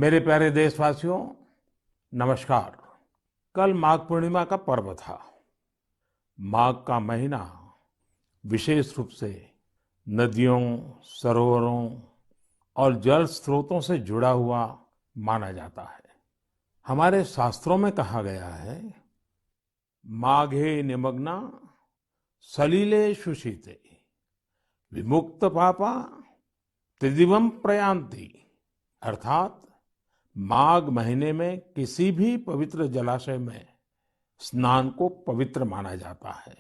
मेरे प्यारे देशवासियों, नमस्कार। कल माघ पूर्णिमा का पर्व था। माघ का महीना विशेष रूप से नदियों, सरोवरों और जल स्रोतों से जुड़ा हुआ माना जाता है। हमारे शास्त्रों में कहा गया है, माघे निमग्ना सलिले सुशीते विमुक्त पापा त्रिदिवम प्रयान्ति। अर्थात माघ महीने में किसी भी पवित्र जलाशय में स्नान को पवित्र माना जाता है।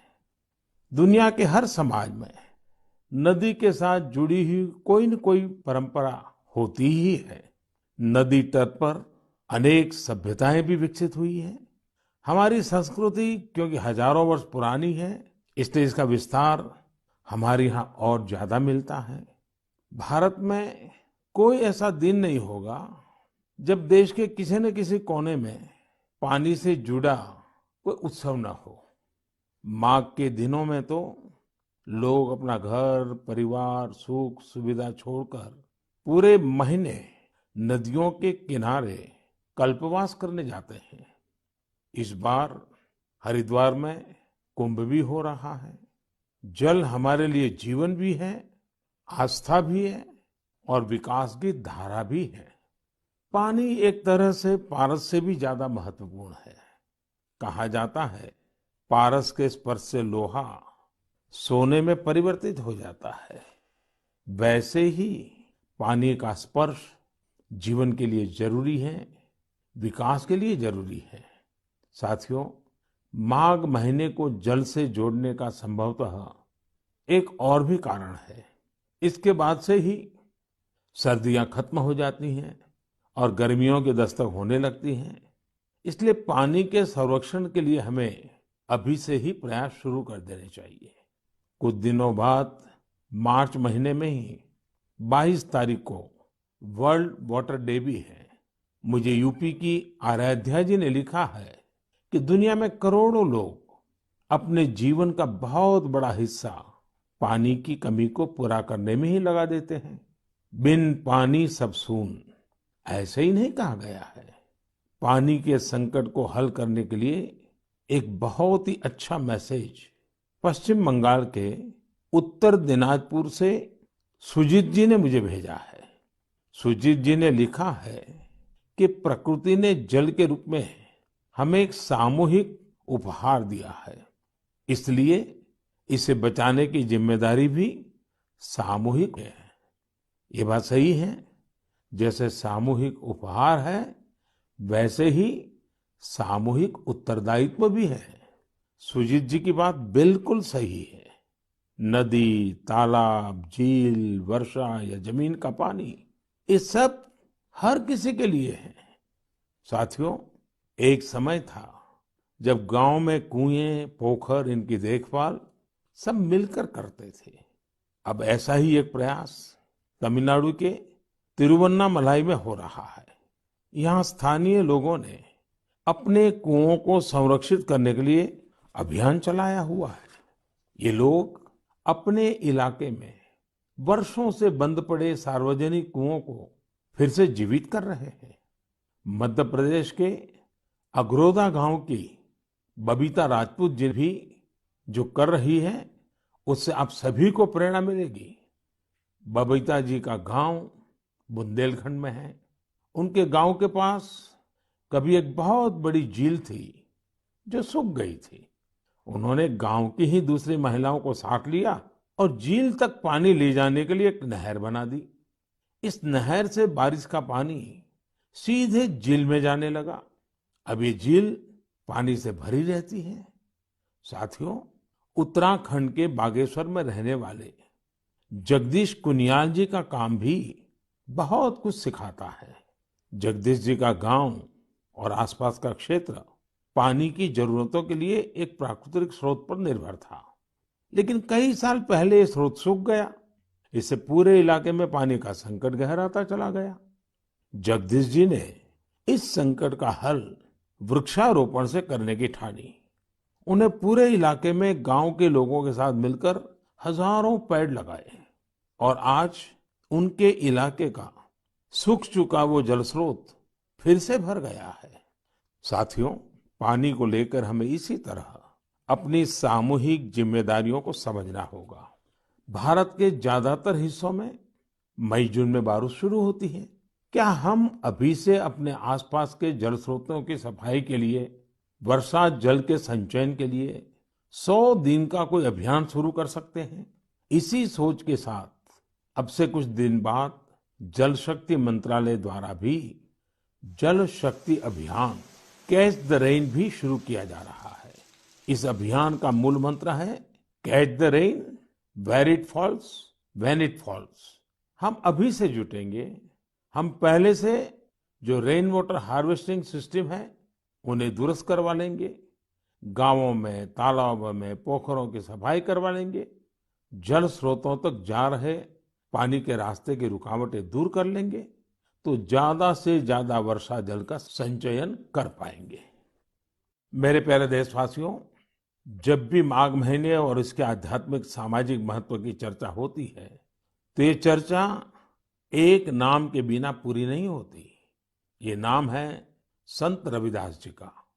दुनिया के हर समाज में नदी के साथ जुड़ी हुई कोई न कोई परंपरा होती ही है। नदी तट पर अनेक सभ्यताएं भी विकसित हुई हैं। हमारी संस्कृति क्योंकि हजारों वर्ष पुरानी है, इसलिए इसका विस्तार हमारे यहाँ और ज्यादा मिलता है। भारत में कोई ऐसा दिन नहीं होगा जब देश के किसी न किसी कोने में पानी से जुड़ा कोई उत्सव न हो। माघ के दिनों में तो लोग अपना घर, परिवार, सुख सुविधा छोड़कर पूरे महीने नदियों के किनारे कल्पवास करने जाते हैं। इस बार हरिद्वार में कुंभ भी हो रहा है। जल हमारे लिए जीवन भी है, आस्था भी है और विकास की धारा भी है। पानी एक तरह से पारस से भी ज्यादा महत्वपूर्ण है। कहा जाता है, पारस के स्पर्श से लोहा सोने में परिवर्तित हो जाता है। वैसे ही पानी का स्पर्श जीवन के लिए जरूरी है, विकास के लिए जरूरी है। साथियों, माघ महीने को जल से जोड़ने का संभवतः एक और भी कारण है। इसके बाद से ही सर्दियां खत्म हो जाती हैं और गर्मियों की दस्तक होने लगती हैं। इसलिए पानी के संरक्षण के लिए हमें अभी से ही प्रयास शुरू कर देने चाहिए। कुछ दिनों बाद मार्च महीने में ही 22 तारीख को वर्ल्ड वाटर डे भी है। मुझे यूपी की आराध्या जी ने लिखा है कि दुनिया में करोड़ों लोग अपने जीवन का बहुत बड़ा हिस्सा पानी की कमी को पूरा करने में ही लगा देते हैं। बिन पानी सब सून, ऐसे ही नहीं कहा गया है। पानी के संकट को हल करने के लिए एक बहुत ही अच्छा मैसेज पश्चिम बंगाल के उत्तर दिनाजपुर से सुजीत जी ने मुझे भेजा है। सुजीत जी ने लिखा है कि प्रकृति ने जल के रूप में हमें एक सामूहिक उपहार दिया है, इसलिए इसे बचाने की जिम्मेदारी भी सामूहिक है। ये बात सही है। जैसे सामूहिक उपहार है, वैसे ही सामूहिक उत्तरदायित्व भी है। सुजीत जी की बात बिल्कुल सही है। नदी, तालाब, झील, वर्षा या जमीन का पानी, ये सब हर किसी के लिए है। साथियों, एक समय था जब गांव में कुएं, पोखर, इनकी देखभाल सब मिलकर करते थे। अब ऐसा ही एक प्रयास तमिलनाडु के तिरुवन्नामलाई में हो रहा है। यहाँ स्थानीय लोगों ने अपने कुओं को संरक्षित करने के लिए अभियान चलाया हुआ है। ये लोग अपने इलाके में वर्षों से बंद पड़े सार्वजनिक कुओं को फिर से जीवित कर रहे हैं। मध्य प्रदेश के अगरोदा गांव की बबीता राजपूत जी भी जो कर रही है, उससे आप सभी को प्रेरणा मिलेगी। बबीता जी का गांव बुंदेलखंड में है। उनके गांव के पास कभी एक बहुत बड़ी झील थी जो सूख गई थी। उन्होंने गांव की ही दूसरी महिलाओं को साथ लिया और झील तक पानी ले जाने के लिए एक नहर बना दी। इस नहर से बारिश का पानी सीधे झील में जाने लगा। अब ये झील पानी से भरी रहती है। साथियों, उत्तराखंड के बागेश्वर में रहने वाले जगदीश कुनियाल जी का काम भी बहुत कुछ सिखाता है। जगदीश जी का गांव और आसपास का क्षेत्र पानी की जरूरतों के लिए एक प्राकृतिक स्रोत पर निर्भर था, लेकिन कई साल पहले ये स्रोत सूख गया। इससे पूरे इलाके में पानी का संकट गहराता चला गया। जगदीश जी ने इस संकट का हल वृक्षारोपण से करने की ठानी। उन्हें पूरे इलाके में गांव के लोगों के साथ मिलकर हजारों पेड़ लगाए और आज उनके इलाके का सूख चुका वो जल स्रोत फिर से भर गया है। साथियों, पानी को लेकर हमें इसी तरह अपनी सामूहिक जिम्मेदारियों को समझना होगा। भारत के ज्यादातर हिस्सों में मई जून में बारिश शुरू होती है। क्या हम अभी से अपने आसपास के जल स्रोतों की सफाई के लिए, वर्षा जल के संचयन के लिए 100 दिन का कोई अभियान शुरू कर सकते हैं? इसी सोच के साथ अब से कुछ दिन बाद जल शक्ति मंत्रालय द्वारा भी जल शक्ति अभियान कैच द रेन भी शुरू किया जा रहा है। इस अभियान का मूल मंत्र है catch the rain where it falls when it falls. हम अभी से जुटेंगे, हम पहले से जो रेन वाटर हार्वेस्टिंग सिस्टम है उन्हें दुरुस्त करवा लेंगे, गांवों में, तालाबों में, पोखरों की सफाई करवा लेंगे, जल स्रोतों तक जा रहे पानी के रास्ते की रुकावटें दूर कर लेंगे, तो ज्यादा से ज्यादा वर्षा जल का संचयन कर पाएंगे। मेरे प्यारे देशवासियों, जब भी माघ महीने और इसके आध्यात्मिक सामाजिक महत्व की चर्चा होती है, तो ये चर्चा एक नाम के बिना पूरी नहीं होती। ये नाम है संत रविदास जी का।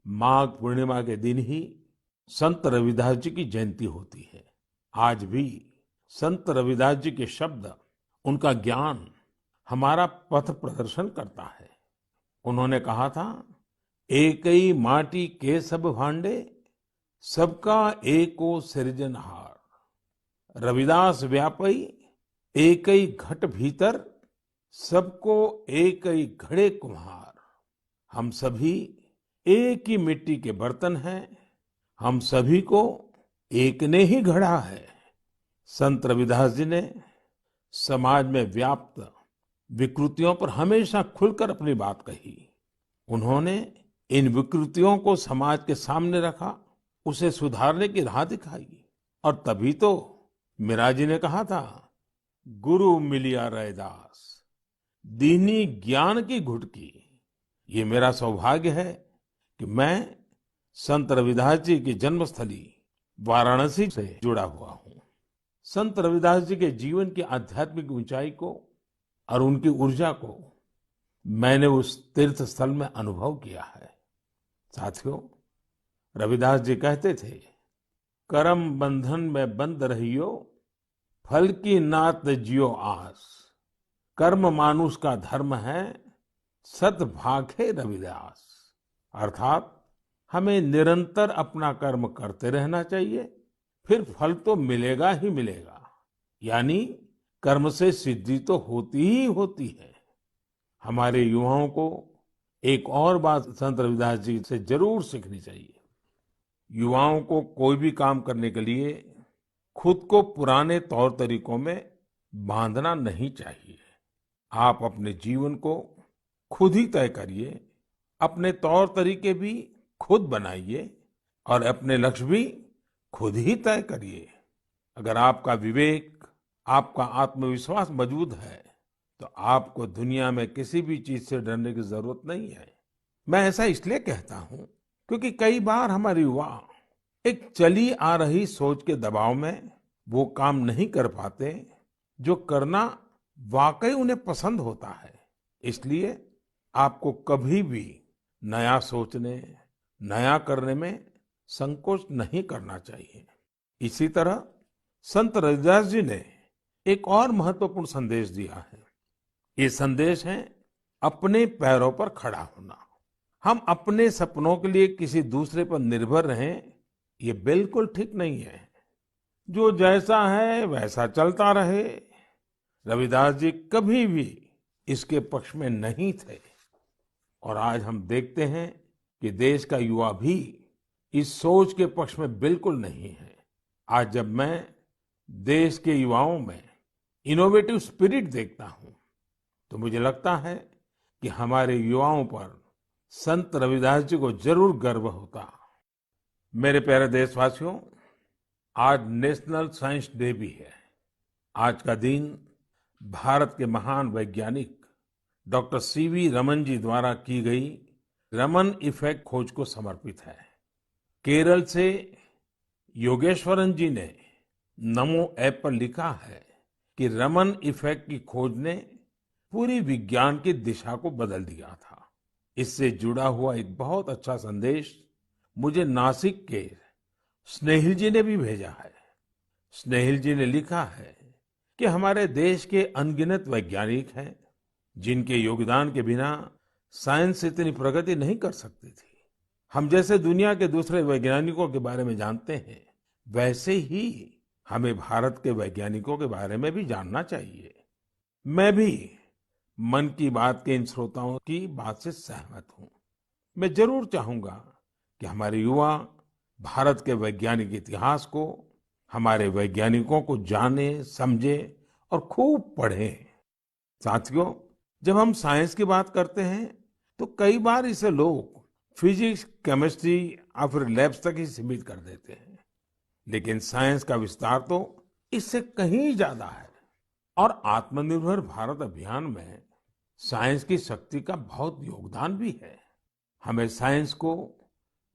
माघ पूर्णिमा के दिन ही संत रविदास जी की जयंती होती है। आज भी संत रविदास जी के शब्द, उनका ज्ञान हमारा पथ प्रदर्शन करता है। उन्होंने कहा था, एकई माटी के सब भांडे, सबका एको सृजनहार। रविदास व्यापई एकई घट भीतर, सबको एकई घड़े कुम्हार। हम सभी एक ही मिट्टी के बर्तन हैं, हम सभी को एक ने ही गढ़ा है। संत रविदास जी ने समाज में व्याप्त विकृतियों पर हमेशा खुलकर अपनी बात कही। उन्होंने इन विकृतियों को समाज के सामने रखा, उसे सुधारने की राह दिखाई। और तभी तो मीरा जी ने कहा था, गुरु मिलिया रैदास, दीनी ज्ञान की घुटकी। ये मेरा सौभाग्य है कि मैं संत रविदास जी की जन्मस्थली वाराणसी से जुड़ा हुआ हूँ। संत रविदास जी के जीवन की आध्यात्मिक ऊंचाई को और उनकी ऊर्जा को मैंने उस तीर्थ स्थल में अनुभव किया है। साथियों, रविदास जी कहते थे, करम बंधन में बंद रहियो, फल की नात जियो आस। कर्म मानुष का धर्म है, सत भाखे रविदास। अर्थात हमें निरंतर अपना कर्म करते रहना चाहिए, फिर फल तो मिलेगा ही मिलेगा। यानी कर्म से सिद्धि तो होती ही होती है। हमारे युवाओं को एक और बात संत रविदास जी से जरूर सीखनी चाहिए। युवाओं को कोई भी काम करने के लिए खुद को पुराने तौर तरीकों में बांधना नहीं चाहिए। आप अपने जीवन को खुद ही तय करिए, अपने तौर तरीके भी खुद बनाइए और अपने लक्ष्य भी खुद ही तय करिए। अगर आपका विवेक, आपका आत्मविश्वास मजबूत है, तो आपको दुनिया में किसी भी चीज से डरने की जरूरत नहीं है। मैं ऐसा इसलिए कहता हूं क्योंकि कई बार हमारे युवा एक चली आ रही सोच के दबाव में वो काम नहीं कर पाते जो करना वाकई उन्हें पसंद होता है। इसलिए आपको कभी भी नया सोचने, नया करने में संकोच नहीं करना चाहिए। इसी तरह संत रविदास जी ने एक और महत्वपूर्ण संदेश दिया है। ये संदेश है अपने पैरों पर खड़ा होना। हम अपने सपनों के लिए किसी दूसरे पर निर्भर रहें, ये बिल्कुल ठीक नहीं है। जो जैसा है वैसा चलता रहे, रविदास जी कभी भी इसके पक्ष में नहीं थे। और आज हम देखते हैं कि देश का युवा भी इस सोच के पक्ष में बिल्कुल नहीं है। आज जब मैं देश के युवाओं में इनोवेटिव स्पिरिट देखता हूं, तो मुझे लगता है कि हमारे युवाओं पर संत रविदास जी को जरूर गर्व होता। मेरे प्यारे देशवासियों, आज नेशनल साइंस डे भी है। आज का दिन भारत के महान वैज्ञानिक डॉक्टर सीवी रमन जी द्वारा की गई रमन इफेक्ट खोज को समर्पित है। केरल से योगेश्वरन जी ने नमो ऐप पर लिखा है कि रमन इफेक्ट की खोज ने पूरी विज्ञान की दिशा को बदल दिया था। इससे जुड़ा हुआ एक बहुत अच्छा संदेश मुझे नासिक के स्नेहिल जी ने भी भेजा है। स्नेहिल जी ने लिखा है कि हमारे देश के अनगिनत वैज्ञानिक हैं जिनके योगदान के बिना साइंस इतनी प्रगति नहीं कर सकती थी। हम जैसे दुनिया के दूसरे वैज्ञानिकों के बारे में जानते हैं, वैसे ही हमें भारत के वैज्ञानिकों के बारे में भी जानना चाहिए। मैं भी मन की बात के इन श्रोताओं की बात से सहमत हूँ। मैं जरूर चाहूंगा कि हमारे युवा भारत के वैज्ञानिक इतिहास को, हमारे वैज्ञानिकों को जाने, समझे और खूब पढ़ें। साथियों, जब हम साइंस की बात करते हैं तो कई बार इसे लोग फिजिक्स, केमिस्ट्री या फिर लैब्स तक ही सीमित कर देते हैं, लेकिन साइंस का विस्तार तो इससे कहीं ज्यादा है। और आत्मनिर्भर भारत अभियान में साइंस की शक्ति का बहुत योगदान भी है। हमें साइंस को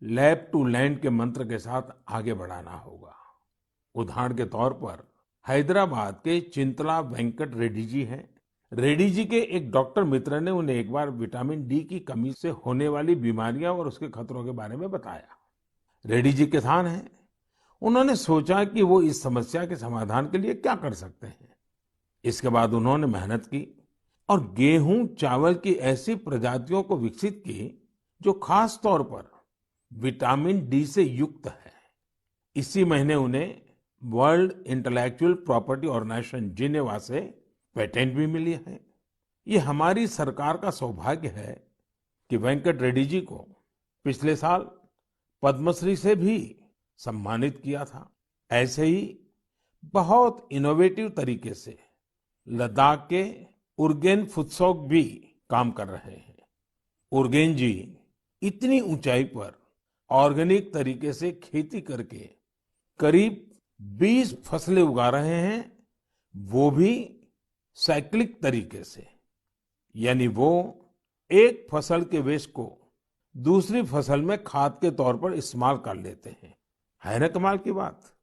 लैब टू लैंड के मंत्र के साथ आगे बढ़ाना होगा। उदाहरण के तौर पर हैदराबाद के चिंतला वेंकट रेड्डी जी हैं। रेड्डी जी के एक डॉक्टर मित्र ने उन्हें एक बार विटामिन डी की कमी से होने वाली बीमारियां और उसके खतरों के बारे में बताया। रेड्डी जी किसान हैं। उन्होंने सोचा कि वो इस समस्या के समाधान के लिए क्या कर सकते हैं। इसके बाद उन्होंने मेहनत की और गेहूं चावल की ऐसी प्रजातियों को विकसित की जो खास तौर पर विटामिन डी से युक्त है। इसी महीने उन्हें World Intellectual Property Organization Geneva से पेटेंट भी मिली है। ये हमारी सरकार का सौभाग्य है कि वेंकट रेड्डी जी को पिछले साल पद्मश्री से भी सम्मानित किया था। ऐसे ही बहुत इनोवेटिव तरीके से लद्दाख के उरगेन फुत्सौग भी काम कर रहे हैं। उरगेन जी इतनी ऊंचाई पर ऑर्गेनिक तरीके से खेती करके करीब 20 फसलें उगा रहे हैं, वो भी साइक्लिक तरीके से। यानी वो एक फसल के वेस्ट को दूसरी फसल में खाद के तौर पर इस्तेमाल कर लेते हैं। है ना कमाल की बात।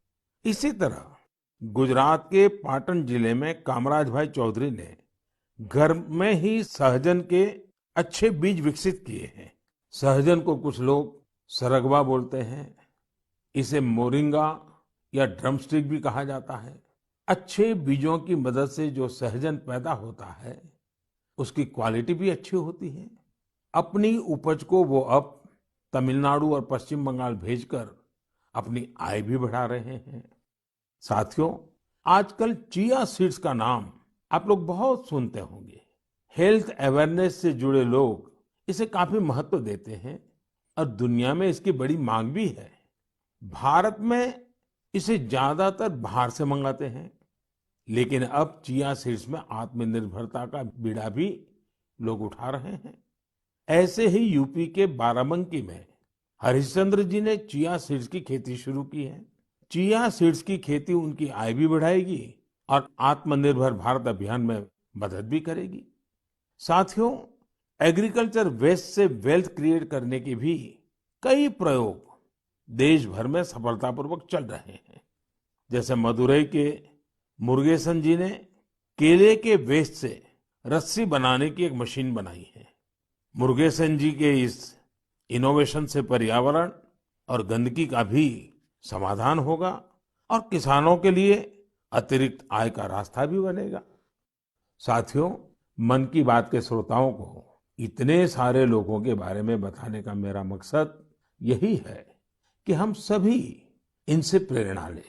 इसी तरह गुजरात के पाटन जिले में कामराज भाई चौधरी ने घर में ही सहजन के अच्छे बीज विकसित किए हैं। सहजन को कुछ लोग सरगवा बोलते हैं, इसे मोरिंगा या ड्रमस्टिक भी कहा जाता है। अच्छे बीजों की मदद से जो सहजन पैदा होता है उसकी क्वालिटी भी अच्छी होती है। अपनी उपज को वो अब तमिलनाडु और पश्चिम बंगाल भेजकर अपनी आय भी बढ़ा रहे हैं। साथियों, आजकल चिया सीड्स का नाम आप लोग बहुत सुनते होंगे। हेल्थ अवेयरनेस से जुड़े लोग इसे काफी महत्व देते हैं और दुनिया में इसकी बड़ी मांग भी है। भारत में इसे ज्यादातर बाहर से मंगाते हैं, लेकिन अब चिया सीड्स में आत्मनिर्भरता का बीड़ा भी लोग उठा रहे हैं। ऐसे ही यूपी के बाराबंकी में हरिश्चंद्र जी ने चिया सीड्स की खेती शुरू की है। चिया सीड्स की खेती उनकी आय भी बढ़ाएगी और आत्मनिर्भर भारत अभियान में मदद भी करेगी। साथियों, एग्रीकल्चर वेस्ट से वेल्थ क्रिएट करने के भी कई प्रयोग देश भर में सफलतापूर्वक चल रहे हैं। जैसे मदुरई के मुरुगेसन जी ने केले के वेस्ट से रस्सी बनाने की एक मशीन बनाई है। मुरुगेसन जी के इस इनोवेशन से पर्यावरण और गंदगी का भी समाधान होगा और किसानों के लिए अतिरिक्त आय का रास्ता भी बनेगा। साथियों, मन की बात के श्रोताओं को इतने सारे लोगों के बारे में बताने का मेरा मकसद यही है कि हम सभी इनसे प्रेरणा लें।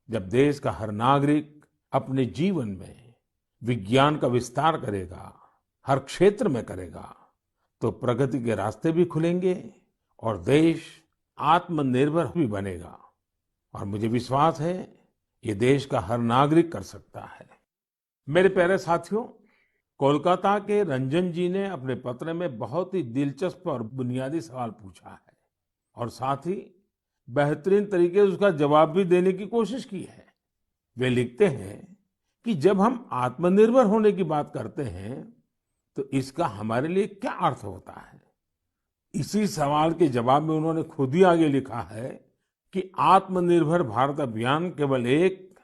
जब देश का हर नागरिक अपने जीवन में विज्ञान का विस्तार करेगा, हर क्षेत्र में करेगा, तो प्रगति के रास्ते भी खुलेंगे और देश आत्मनिर्भर भी बनेगा। और मुझे विश्वास है ये देश का हर नागरिक कर सकता है। मेरे प्यारे साथियों, कोलकाता के रंजन जी ने अपने पत्र में बहुत ही दिलचस्प और बुनियादी सवाल पूछा है और साथ ही बेहतरीन तरीके से उसका जवाब भी देने की कोशिश की है। वे लिखते हैं कि जब हम आत्मनिर्भर होने की बात करते हैं तो इसका हमारे लिए क्या अर्थ होता है। इसी सवाल के जवाब में उन्होंने खुद ही आगे लिखा है कि आत्मनिर्भर भारत अभियान केवल एक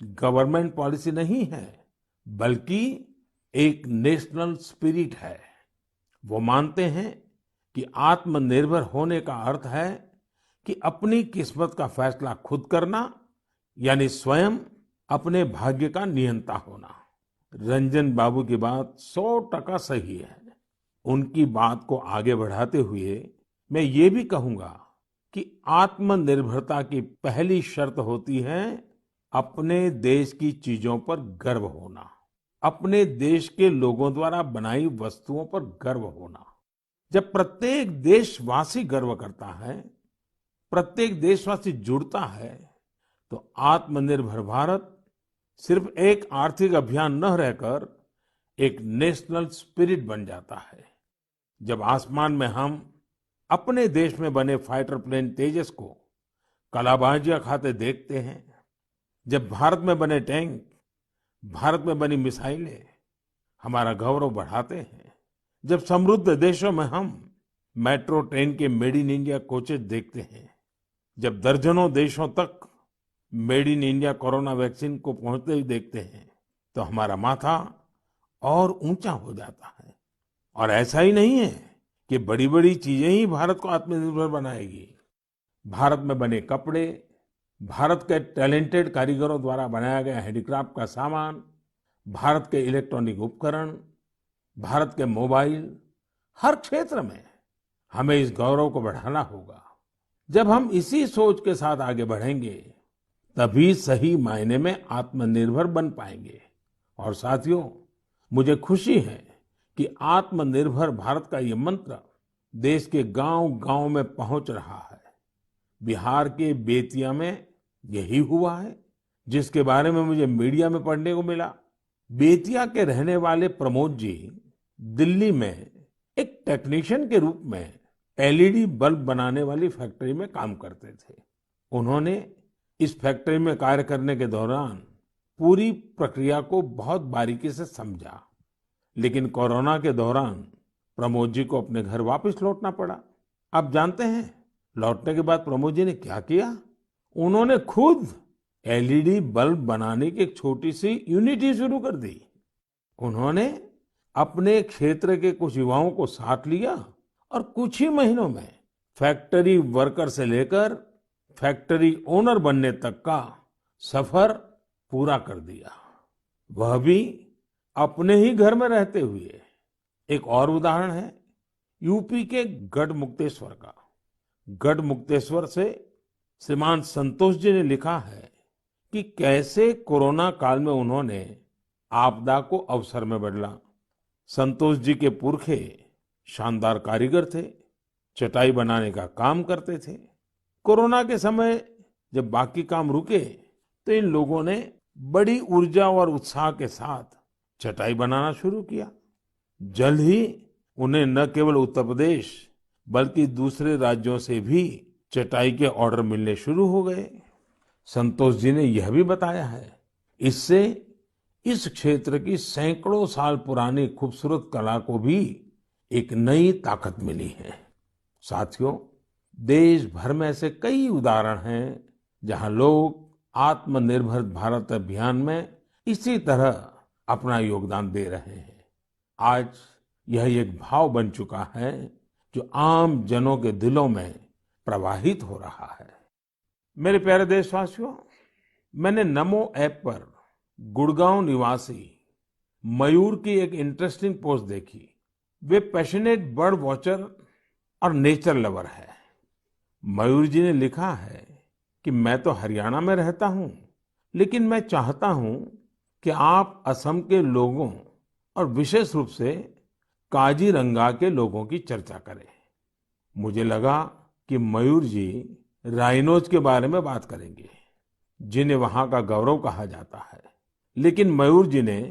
गवर्नमेंट पॉलिसी नहीं है, बल्कि एक नेशनल स्पिरिट है। वो मानते हैं कि आत्मनिर्भर होने का अर्थ है कि अपनी किस्मत का फैसला खुद करना, यानी स्वयं अपने भाग्य का नियंता होना। रंजन बाबू की बात 100% सही है। उनकी बात को आगे बढ़ाते हुए मैं ये भी कहूंगा कि आत्मनिर्भरता की पहली शर्त होती है अपने देश की चीजों पर गर्व होना, अपने देश के लोगों द्वारा बनाई वस्तुओं पर गर्व होना। जब प्रत्येक देशवासी गर्व करता है, प्रत्येक देशवासी जुड़ता है, तो आत्मनिर्भर भारत सिर्फ एक आर्थिक अभियान न रहकर एक नेशनल स्पिरिट बन जाता है। जब आसमान में हम अपने देश में बने फाइटर प्लेन तेजस को कलाबाजियां खाते देखते हैं, जब भारत में बने टैंक, भारत में बनी मिसाइलें हमारा गौरव बढ़ाते हैं, जब समृद्ध देशों में हम मेट्रो ट्रेन के मेड इन इंडिया कोचेस देखते हैं, जब दर्जनों देशों तक made in India corona vaccine को पहुंचते ही देखते हैं, तो हमारा माथा और ऊंचा हो जाता है। और ऐसा ही नहीं है कि बड़ी बड़ी चीजें ही भारत को आत्मनिर्भर बनाएगी। भारत में बने कपड़े, भारत के टैलेंटेड कारीगरों द्वारा बनाया गया हैंडीक्राफ्ट का सामान, भारत के इलेक्ट्रॉनिक उपकरण, भारत के मोबाइल, हर क्षेत्र में हमें इस गौरव को बढ़ाना होगा। जब हम इसी सोच के साथ आगे बढ़ेंगे, तभी सही मायने में आत्मनिर्भर बन पाएंगे। और साथियों, मुझे खुशी है कि आत्मनिर्भर भारत का ये मंत्र देश के गांव-गांव में पहुंच रहा है। बिहार के बेतिया में यही हुआ है, जिसके बारे में मुझे मीडिया में पढ़ने को मिला। बेतिया के रहने वाले प्रमोद जी दिल्ली में एक टेक्नीशियन के रूप में एलईडी बल्ब बनाने वाली फैक्ट्री में काम करते थे। उन्होंने इस फैक्ट्री में कार्य करने के दौरान पूरी प्रक्रिया को बहुत बारीकी से समझा, लेकिन कोरोना के दौरान प्रमोद जी को अपने घर वापस लौटना पड़ा। आप जानते हैं, लौटने के बाद प्रमोद जी ने क्या किया? उन्होंने खुद एलईडी बल्ब बनाने की एक छोटी सी यूनिट ही शुरू कर दी। उन्होंने अपने क्षेत्र के कुछ युवाओं को साथ लिया और कुछ ही महीनों में फैक्ट्री वर्कर से लेकर फैक्ट्री ओनर बनने तक का सफर पूरा कर दिया, वह भी अपने ही घर में रहते हुए। एक और उदाहरण है यूपी के गढ़मुक्तेश्वर का। गढ़मुक्तेश्वर से श्रीमान संतोष जी ने लिखा है कि कैसे कोरोना काल में उन्होंने आपदा को अवसर में बदला। संतोष जी के पुरखे शानदार कारीगर थे, चटाई बनाने का काम करते थे। कोरोना के समय जब बाकी काम रुके, तो इन लोगों ने बड़ी ऊर्जा और उत्साह के साथ चटाई बनाना शुरू किया। जल्द ही उन्हें न केवल उत्तर प्रदेश बल्कि दूसरे राज्यों से भी चटाई के ऑर्डर मिलने शुरू हो गए। संतोष जी ने यह भी बताया है, इससे इस क्षेत्र की सैकड़ों साल पुरानी खूबसूरत कला को भी एक नई ताकत मिली है। साथियों, देश भर में ऐसे कई उदाहरण हैं जहां लोग आत्मनिर्भर भारत अभियान में इसी तरह अपना योगदान दे रहे हैं। आज यह एक भाव बन चुका है जो आम जनों के दिलों में प्रवाहित हो रहा है। मेरे प्यारे देशवासियों, मैंने नमो ऐप पर गुड़गांव निवासी मयूर की एक इंटरेस्टिंग पोस्ट देखी। वे पैशनेट बर्ड वॉचर और नेचर लवर है। मयूर जी ने लिखा है कि मैं तो हरियाणा में रहता हूं, लेकिन मैं चाहता हूं कि आप असम के लोगों और विशेष रूप से काजीरंगा के लोगों की चर्चा करें। मुझे लगा कि मयूर जी राइनोज के बारे में बात करेंगे, जिन्हें वहां का गौरव कहा जाता है। लेकिन मयूर जी ने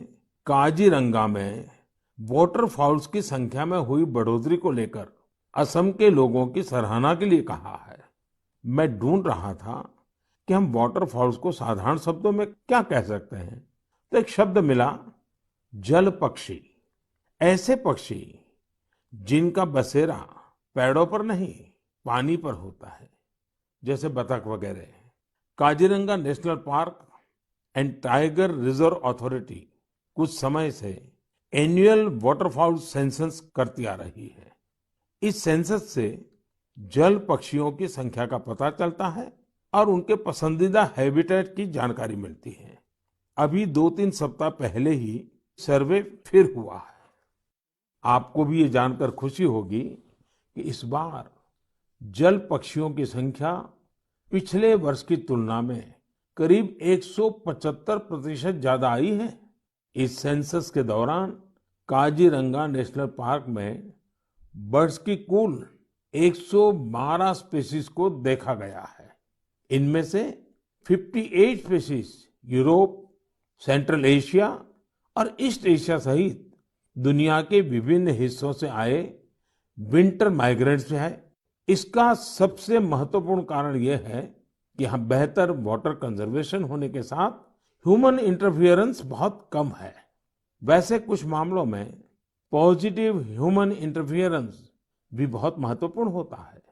काजीरंगा में वाटरफाउल्स की संख्या में हुई बढ़ोतरी को लेकर असम के लोगों की सराहना के लिए कहा है। मैं ढूंढ रहा था कि हम वाटरफाउल्स को साधारण शब्दों में क्या कह सकते हैं, तो एक शब्द मिला, जल पक्षी। ऐसे पक्षी जिनका बसेरा पेड़ों पर नहीं पानी पर होता है, जैसे बतख वगैरह। Kaziranga national park and tiger reserve authority कुछ समय से एनुअल वाटरफाउल सेंसस करती आ रही है। इस सेंसस से जल पक्षियों की संख्या का पता चलता है और उनके पसंदीदा हैबिटेट की जानकारी मिलती है। अभी 2-3 सप्ताह पहले ही सर्वे फिर हुआ है। आपको भी ये जानकर खुशी होगी कि इस बार जल पक्षियों की संख्या पिछले वर्ष की तुलना में करीब 175% ज्यादा आई है। इस सेंसस के दौरान काजीरंगा नेशनल पार्क में बर्ड्स की कुल 112 स्पीशीज को देखा गया है। इनमें से 58 स्पीशीज यूरोप, सेंट्रल एशिया और ईस्ट एशिया सहित दुनिया के विभिन्न हिस्सों से आए विंटर माइग्रेंट्स है। इसका सबसे महत्वपूर्ण कारण यह है कि यहाँ बेहतर वाटर कंजर्वेशन होने के साथ ह्यूमन इंटरफियरेंस बहुत कम है। वैसे कुछ मामलों में पॉजिटिव ह्यूमन इंटरफियरेंस भी बहुत महत्वपूर्ण होता है।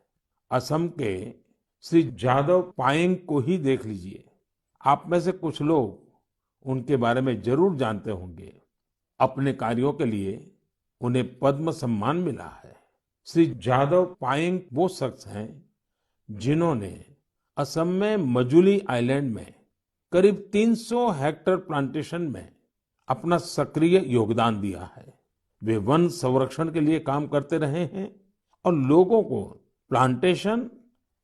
असम के श्री जादव पायेंग को ही देख लीजिए। आप में से कुछ लोग उनके बारे में जरूर जानते होंगे। अपने कार्यों के लिए उन्हें पद्म सम्मान मिला है। श्री जादव पायेंग वो शख्स हैं जिन्होंने असम में मजुली आइलैंड में करीब 300 हेक्टेयर प्लांटेशन में अपना सक्रिय योगदान दिया है। वे वन संरक्षण के लिए काम करते रहे हैं और लोगों को प्लांटेशन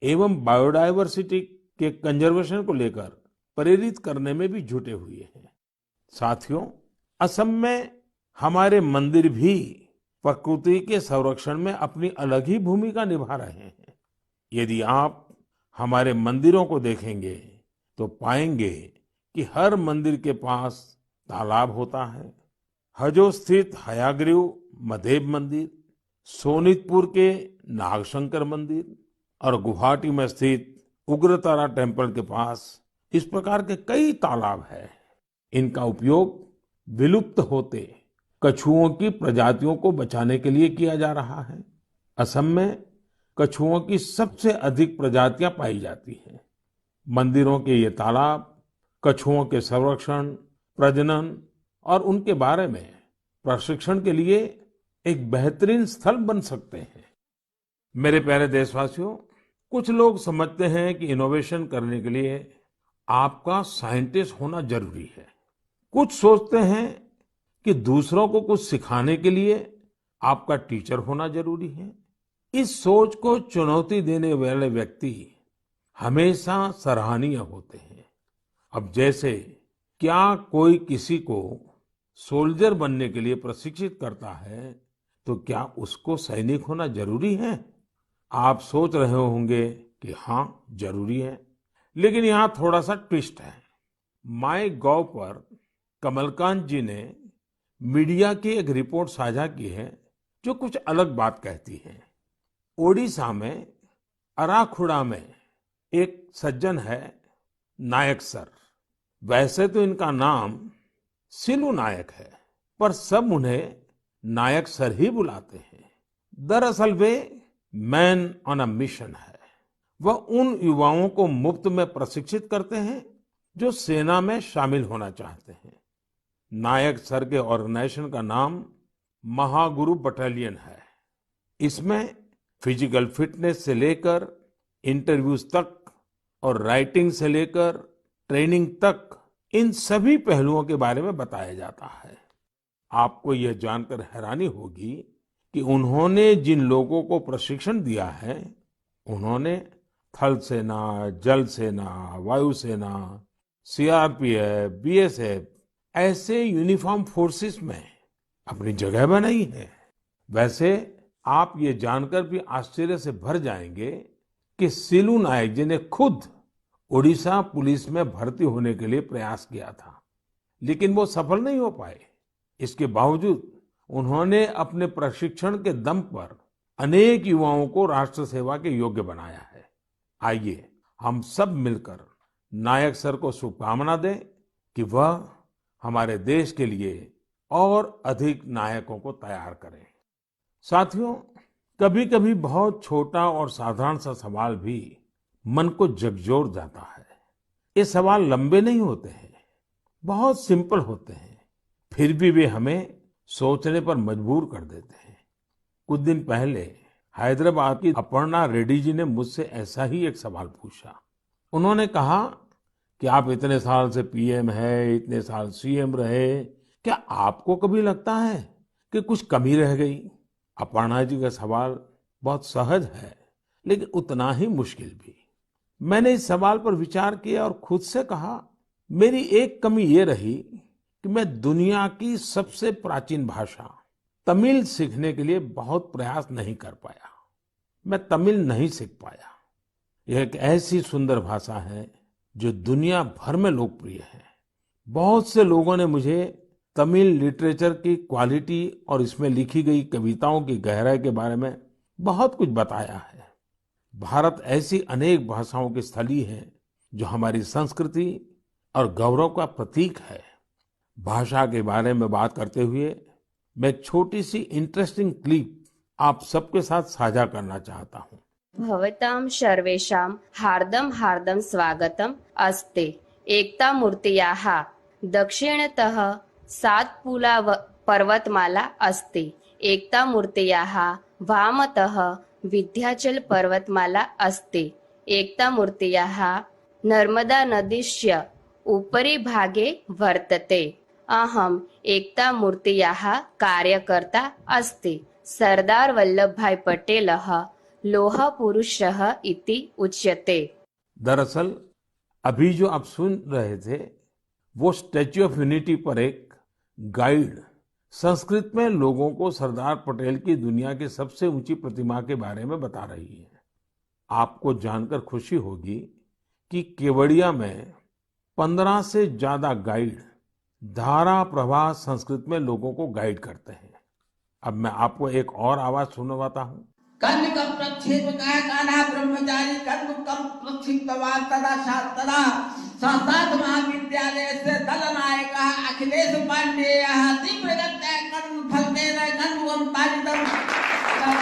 एवं बायोडायवर्सिटी के कंजर्वेशन को लेकर प्रेरित करने में भी जुटे हुए हैं। साथियों, असम में हमारे मंदिर भी प्रकृति के संरक्षण में अपनी अलग ही भूमिका निभा रहे हैं। यदि आप हमारे मंदिरों को देखेंगे तो पाएंगे कि हर मंदिर के पास तालाब होता है। हजो स्थित हयाग्रीव मधेब मंदिर, सोनितपुर के नागशंकर मंदिर और गुवाहाटी में स्थित उग्रतारा टेम्पल के पास इस प्रकार के कई तालाब हैं। इनका उपयोग विलुप्त होते कछुओं की प्रजातियों को बचाने के लिए किया जा रहा है। असम में कछुओं की सबसे अधिक प्रजातियां पाई जाती हैं। मंदिरों के ये तालाब कछुओं के संरक्षण, प्रजनन और उनके बारे में प्रशिक्षण के लिए एक बेहतरीन स्थल बन सकते हैं। मेरे प्यारे देशवासियों, कुछ लोग समझते हैं कि इनोवेशन करने के लिए आपका साइंटिस्ट होना जरूरी है। कुछ सोचते हैं कि दूसरों को कुछ सिखाने के लिए आपका टीचर होना जरूरी है। इस सोच को चुनौती देने वाले व्यक्ति हमेशा सराहनीय होते हैं। अब जैसे क्या कोई किसी को सोल्जर बनने के लिए प्रशिक्षित करता है तो क्या उसको सैनिक होना जरूरी है? आप सोच रहे होंगे कि हाँ, जरूरी है। लेकिन यहाँ थोड़ा सा ट्विस्ट है। माय गॉव पर कमलकांत जी ने मीडिया की एक रिपोर्ट साझा की है जो कुछ अलग बात कहती है। ओडिशा में अराखुड़ा में एक सज्जन है नायक सर। वैसे तो इनका नाम सिलू नायक है, पर सब उन्हें नायक सर ही बुलाते हैं। दरअसल वे मैन ऑन अ मिशन है। वह उन युवाओं को मुफ्त में प्रशिक्षित करते हैं जो सेना में शामिल होना चाहते हैं। नायक सर के ऑर्गेनाइजेशन का नाम महागुरु बटालियन है। इसमें फिजिकल फिटनेस से लेकर इंटरव्यूज तक और राइटिंग से लेकर ट्रेनिंग तक इन सभी पहलुओं के बारे में बताया जाता है। आपको यह जानकर हैरानी होगी कि उन्होंने जिन लोगों को प्रशिक्षण दिया है, उन्होंने थल सेना, जल सेना, वायु सेना, सीआरपीएफ, बीएसएफ ऐसे यूनिफॉर्म फोर्सेस में अपनी जगह बनाई है। वैसे आप ये जानकर भी आश्चर्य से भर जाएंगे कि सिलू नायक जी ने खुद ओडिशा पुलिस में भर्ती होने के लिए प्रयास किया था, लेकिन वो सफल नहीं हो पाए। इसके बावजूद उन्होंने अपने प्रशिक्षण के दम पर अनेक युवाओं को राष्ट्र सेवा के योग्य बनाया है। आइए हम सब मिलकर नायक सर को शुभकामना दें कि वह हमारे देश के लिए और अधिक नायकों को तैयार करें। साथियों, कभी-कभी बहुत छोटा और साधारण सा सवाल भी मन को झकझोर जाता है। ये सवाल लंबे नहीं होते हैं, बहुत सिंपल होते हैं, फिर भी वे हमें सोचने पर मजबूर कर देते हैं। कुछ दिन पहले हैदराबाद की अपर्णा रेड्डी जी ने मुझसे ऐसा ही एक सवाल पूछा। उन्होंने कहा कि आप इतने साल से पीएम है, इतने साल सीएम रहे, क्या आपको कभी लगता है कि कुछ कमी रह गई? अपर्णा जी का सवाल बहुत सहज है, लेकिन उतना ही मुश्किल भी। मैंने इस सवाल पर विचार किया और खुद से कहा, मेरी एक कमी ये रही कि मैं दुनिया की सबसे प्राचीन भाषा तमिल सीखने के लिए बहुत प्रयास नहीं कर पाया। मैं तमिल नहीं सीख पाया। यह एक ऐसी सुंदर भाषा है जो दुनिया भर में लोकप्रिय है। बहुत से लोगों ने मुझे तमिल लिटरेचर की क्वालिटी और इसमें लिखी गई कविताओं की गहराई के बारे में बहुत कुछ बताया है। भारत ऐसी अनेक भाषाओं की स्थली है जो हमारी संस्कृति और गौरव का प्रतीक है। भाषा के बारे में बात करते हुए मैं एक छोटी सी इंटरेस्टिंग क्लिप आप सबके साथ साझा करना चाहता हूँ। भवतां सर्वेषां हार्दं हार्दं स्वागतम् अस्ति। एकता मूर्त्याः दक्षिणतः सातपुला पर्वतमाला अस्ति। एकता मूर्त्याः वामतः विन्ध्याचल पर्वतमाला अस्ति। एकता मूर्त्याः नर्मदा नदीस्य उपरि भागे वर्तते। अहम् एकता मूर्त्याः कार्यकर्ता अस्ति। सरदार वल्लभभाई पटेलः लोह पुरुषः इति उच्यते। दरअसल अभी जो आप सुन रहे थे वो स्टैच्यू ऑफ यूनिटी पर एक गाइड संस्कृत में लोगों को सरदार पटेल की दुनिया की सबसे ऊंची प्रतिमा के बारे में बता रही है। आपको जानकर खुशी होगी कि केवड़िया में 15 से ज्यादा गाइड धारा प्रवाह संस्कृत में लोगों को गाइड करते हैं। अब मैं आपको एक और आवाज सुनवाता हूँ। कन्निकं प्रच्छेदकाय कान्हा ब्रह्मचारी कन्दुकं प्रक्षिप्तवान् तदा तदा संस्कृत महाविद्यालयस्य दलनायकः अखिलेश पाण्डेयः तीव्रगत्या कण्ठफलकेन कन्दुकं ताडितं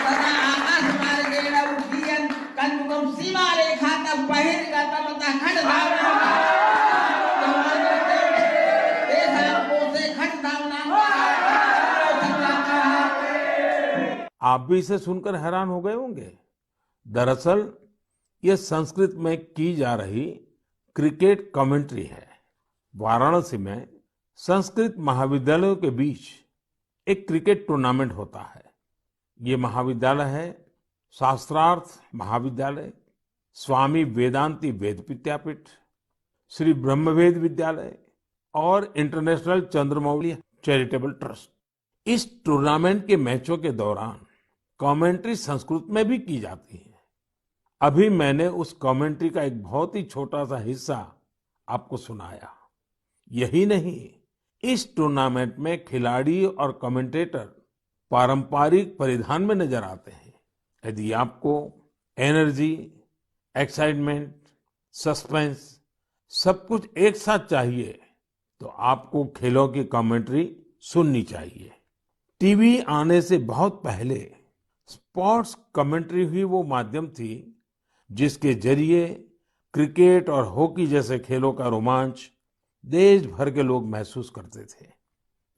तदा आकाशमार्गेण उड्डयन् कन्दुकं सीमारेखातः बहिर्गतं ततः खण्डधावनम् तेषां कोशे खण्डधावनम्। आप भी इसे सुनकर हैरान हो गए होंगे। दरअसल ये संस्कृत में की जा रही क्रिकेट कमेंट्री है। वाराणसी में संस्कृत महाविद्यालयों के बीच एक क्रिकेट टूर्नामेंट होता है। ये महाविद्यालय है शास्त्रार्थ महाविद्यालय, स्वामी वेदांती वेद विद्यापीठ, श्री ब्रह्मवेद विद्यालय और इंटरनेशनल चंद्रमौली चैरिटेबल ट्रस्ट। इस टूर्नामेंट के मैचों के दौरान कमेंट्री संस्कृत में भी की जाती है। अभी मैंने उस कमेंट्री का एक बहुत ही छोटा सा हिस्सा आपको सुनाया। यही नहीं, इस टूर्नामेंट में खिलाड़ी और कमेंटेटर पारंपरिक परिधान में नजर आते हैं। यदि आपको एनर्जी, एक्साइटमेंट, सस्पेंस सब कुछ एक साथ चाहिए तो आपको खेलों की कमेंट्री सुननी चाहिए। टीवी आने से बहुत पहले स्पोर्ट्स कमेंट्री ही वो माध्यम थी जिसके जरिए क्रिकेट और हॉकी जैसे खेलों का रोमांच देश भर के लोग महसूस करते थे।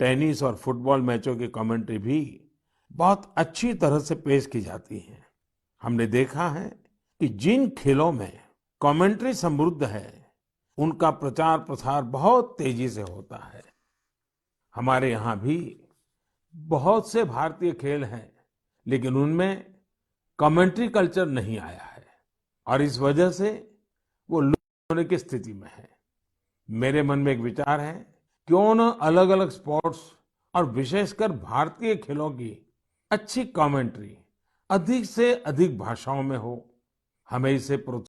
टेनिस और फुटबॉल मैचों की कमेंट्री भी बहुत अच्छी तरह से पेश की जाती है। हमने देखा है कि जिन खेलों में कमेंट्री समृद्ध है उनका प्रचार प्रसार बहुत तेजी से होता है। हमारे यहाँ भी बहुत से भारतीय खेल हैं, लेकिन उनमें कमेंट्री कल्चर नहीं आया है और इस वजह से वो लुप्त होने की स्थिति में है। मेरे मन में एक विचार है, क्यों न अलग अलग स्पोर्ट्स और विशेषकर भारतीय खेलों की अच्छी कमेंट्री अधिक से अधिक भाषाओं में हो। हमें इसे